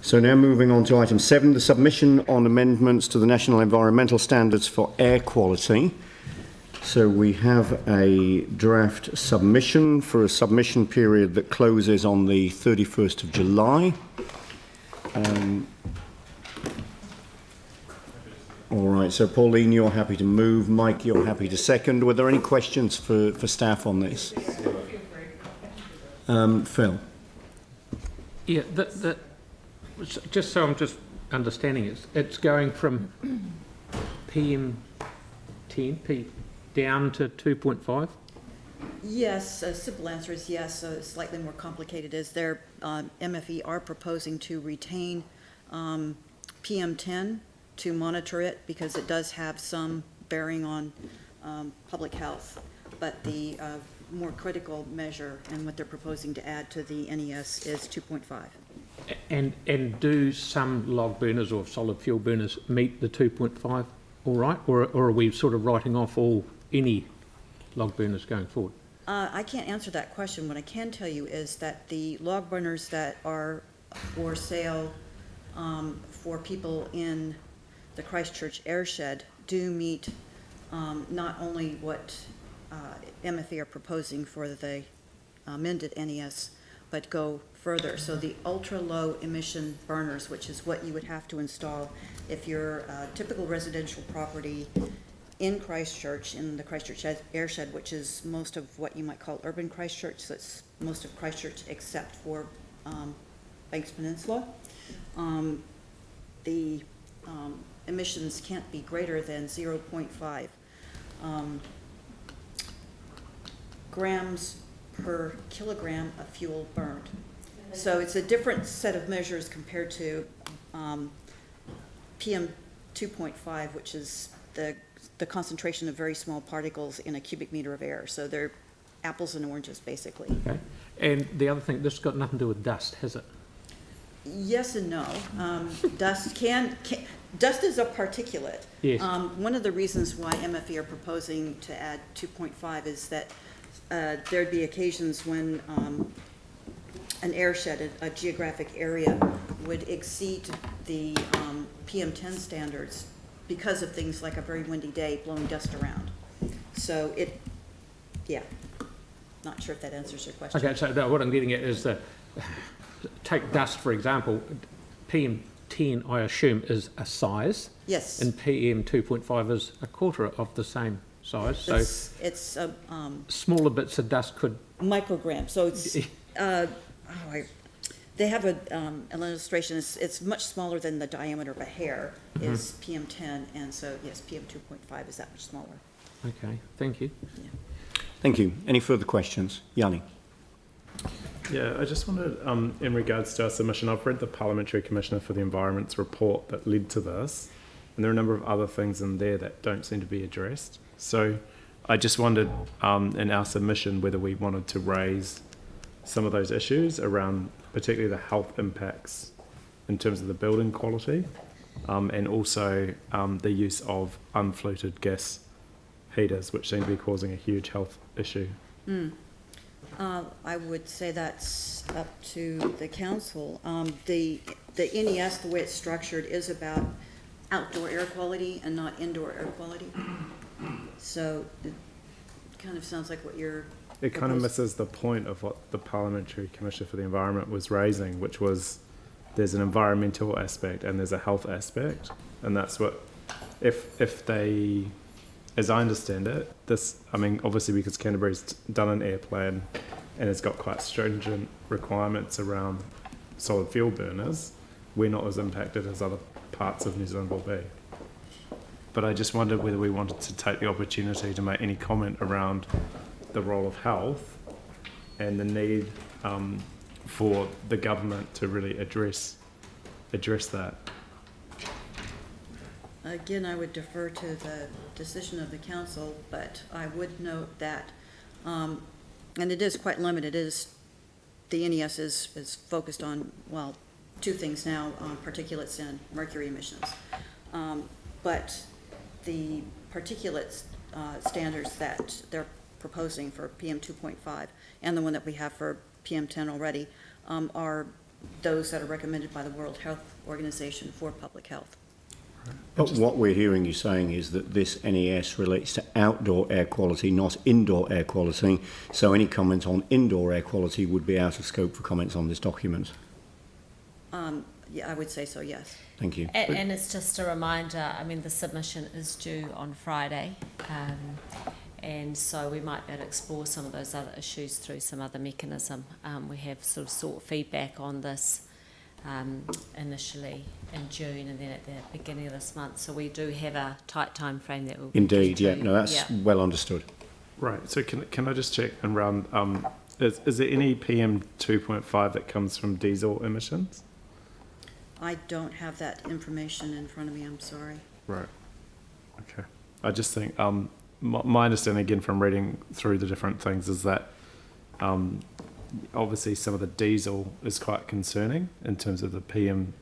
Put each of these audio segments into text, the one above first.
So now moving on to item 7, the submission on amendments to the National Environmental Standards for Air Quality. So we have a draft submission for a submission period that closes on the 31st of July. All right, so Pauline, you're happy to move. Mike, you're happy to second. Were there any questions for staff on this? Phil? Yeah, just so I'm just understanding it, it's going from PM10 down to 2.5? Yes, a simple answer is yes. Slightly more complicated is their MFE are proposing to retain PM10 to monitor it because it does have some bearing on public health. But the more critical measure and what they're proposing to add to the NES is 2.5. And do some log burners or solid fuel burners meet the 2.5 all right? Or are we sort of writing off any log burners going forward? I can't answer that question. What I can tell you is that the log burners that are for sale for people in the Christchurch airshed do meet not only what MFE are proposing for the amended NES, but go further. So the ultra-low emission burners, which is what you would have to install if you're a typical residential property in Christchurch, in the Christchurch airshed, which is most of what you might call urban Christchurch, so it's most of Christchurch except for Banks Peninsula. The emissions can't be greater than 0.5 grams per kilogram of fuel burned. So it's a different set of measures compared to PM 2.5, which is the concentration of very small particles in a cubic meter of air. So they're apples and oranges, basically. Okay. And the other thing, this has got nothing to do with dust, has it? Yes and no. Dust dust is a particulate. Yes. One of the reasons why MFE are proposing to add 2.5 is that there'd be occasions when an airshed, a geographic area, would exceed the PM10 standards because of things like a very windy day blowing dust around. So not sure if that answers your question. Okay, so what I'm getting at is take dust, for example. PM10, I assume, is a size. Yes. And PM 2.5 is a quarter of the same size. So it's smaller bits of dust could... microgram. So it's... they have an illustration. It's much smaller than the diameter of a hair is PM10, and so yes, PM 2.5 is that much smaller. Okay, thank you. Yeah. Thank you. Any further questions? Yanni? Yeah, I just wondered, in regards to our submission, I've read the Parliamentary Commissioner for the Environment's report that led to this, and there are a number of other things in there that don't seem to be addressed. So I just wondered, in our submission, whether we wanted to raise some of those issues around particularly the health impacts in terms of the building quality, and also the use of unfluted gas heaters, which seem to be causing a huge health issue. I would say that's up to the council. The NES, the way it's structured, is about outdoor air quality and not indoor air quality. So it kind of sounds like what you're It kind of misses the point of what the Parliamentary Commissioner for the Environment was raising, which was there's an environmental aspect and there's a health aspect, and that's what, if they, as I understand it, obviously because Canterbury's done an air plan and it's got quite stringent requirements around solid fuel burners, we're not as impacted as other parts of New Zealand will be. But I just wondered whether we wanted to take the opportunity to make any comment around the role of health and the need for the government to really address that. Again, I would defer to the decision of the council, but I would note that, and it is quite limited, the NES is focused on, well, two things now, particulates and mercury emissions. But the particulates standards that they're proposing for PM 2.5 and the one that we have for PM 10 already are those that are recommended by the World Health Organization for public health. But what we're hearing you saying is that this NES relates to outdoor air quality, not indoor air quality. So any comment on indoor air quality would be out of scope for comments on this document. Yeah, I would say so, yes. Thank you. And it's just a reminder, I mean, the submission is due on Friday, and so we might be able to explore some of those other issues through some other mechanism. We have sort of sought feedback on this initially in June and then at the beginning of this month, so we do have a tight time frame that we'll Indeed, get to. yeah. No, that's well understood. Right. So can I just check and round? Is there any PM 2.5 that comes from diesel emissions? I don't have that information in front of me, I'm sorry. Right. Okay. I just think my understanding again from reading through the different things is that obviously some of the diesel is quite concerning in terms of the PM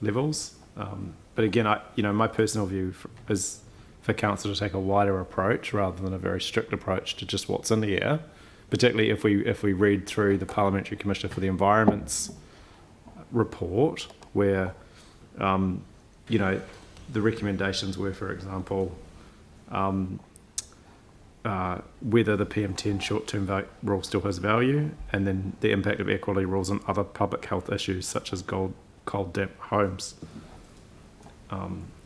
levels. But again, my personal view is for council to take a wider approach rather than a very strict approach to just what's in the air, particularly if we read through the Parliamentary Commissioner for the Environment's report, where the recommendations were, for example, whether the PM10 short-term rule still has value, and then the impact of air quality rules on other public health issues such as cold, damp homes,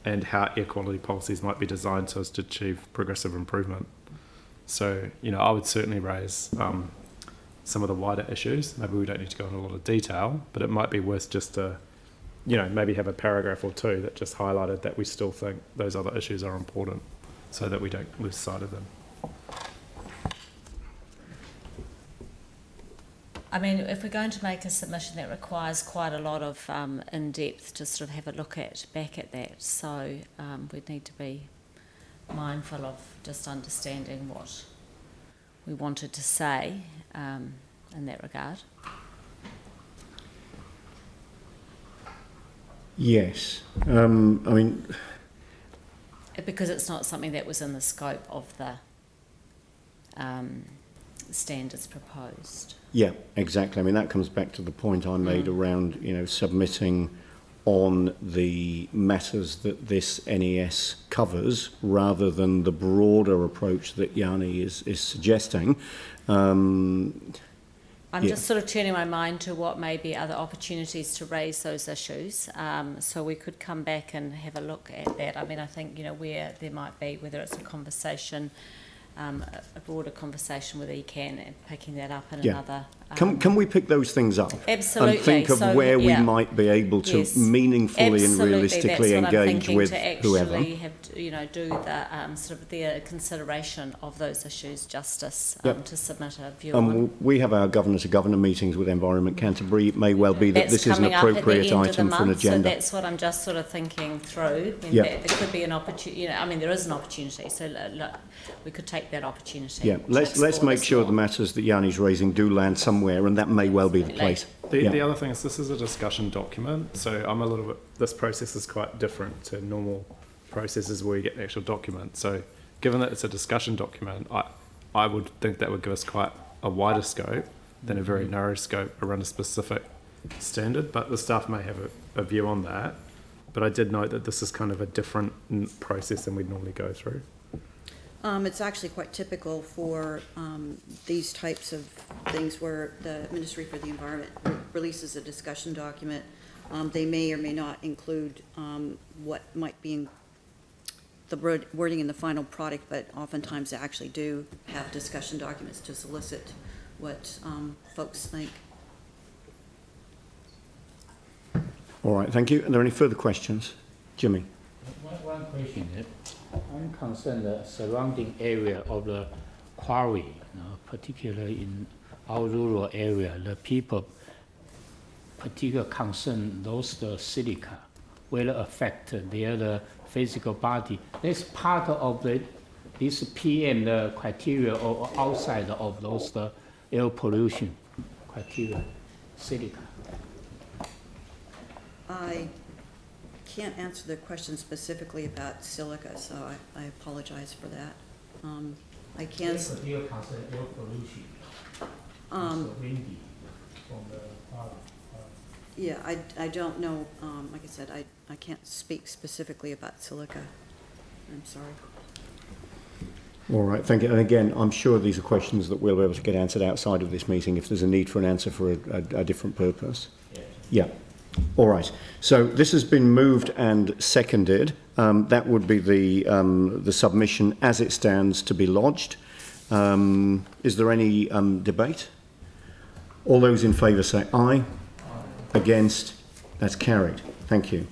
and how air quality policies might be designed so as to achieve progressive improvement. So, I would certainly raise some of the wider issues. Maybe we don't need to go into a lot of detail, but it might be worth just to, maybe have a paragraph or two that just highlighted that we still think those other issues are important so that we don't lose sight of them. I mean, if we're going to make a submission that requires quite a lot of in-depth to sort of have a look back at that, so we'd need to be mindful of just understanding what we wanted to say in that regard. Yes. Because it's not something that was in the scope of the standards proposed. Yeah, exactly. That comes back to the point I made around, submitting on the matters that this NES covers rather than the broader approach that Yanni is suggesting. I'm just sort of turning my mind to what may be other opportunities to raise those issues. So we could come back and have a look at that. I think, where there might be, whether it's a conversation, a broader conversation with ECAN and picking that up in another... Can we pick those things up? Absolutely. And think of where we might be able to meaningfully and realistically engage with whoever. Absolutely, have do the sort of the consideration of those issues justice to submit a view on. We have our governor-to-governor meetings with Environment Canterbury. It may well be that this is an appropriate item for an agenda. So that's what I'm just sort of thinking through. There could be an opportunity. There is an opportunity. So look, we could take that opportunity. Yeah, let's make sure the matters that Yanni's raising do land somewhere, and that may well be the place. The other thing is this is a discussion document, so I'm a little bit... This process is quite different to normal processes where you get an actual document. So given that it's a discussion document, I would think that would give us quite a wider scope than a very narrow scope around a specific standard, but the staff may have a view on that. But I did note that this is kind of a different process than we'd normally go through. It's actually quite typical for these types of things where the Ministry for the Environment releases a discussion document. They may or may not include what might be in the wording in the final product, but oftentimes they actually do have discussion documents to solicit what folks think. All right, thank you. Are there any further questions? Jimmy. One question. I'm concerned the surrounding area of the quarry, particularly in our rural area, the people particular concern those the silica will affect their physical body. That's part of this PM the criteria or outside of those the air pollution criteria, silica. I can't answer the question specifically about silica, so I apologize for that. I can. That's a real concern, air pollution. It's windy from the Yeah, I don't know, like I said, I can't speak specifically about silica. I'm sorry. All right, thank you. And again, I'm sure these are questions that we'll be able to get answered outside of this meeting if there's a need for an answer for a different purpose. Yeah. All right. So this has been moved and seconded. That would be the submission as it stands to be lodged. Is there any debate? All those in favour say aye. Against? That's carried. Thank you.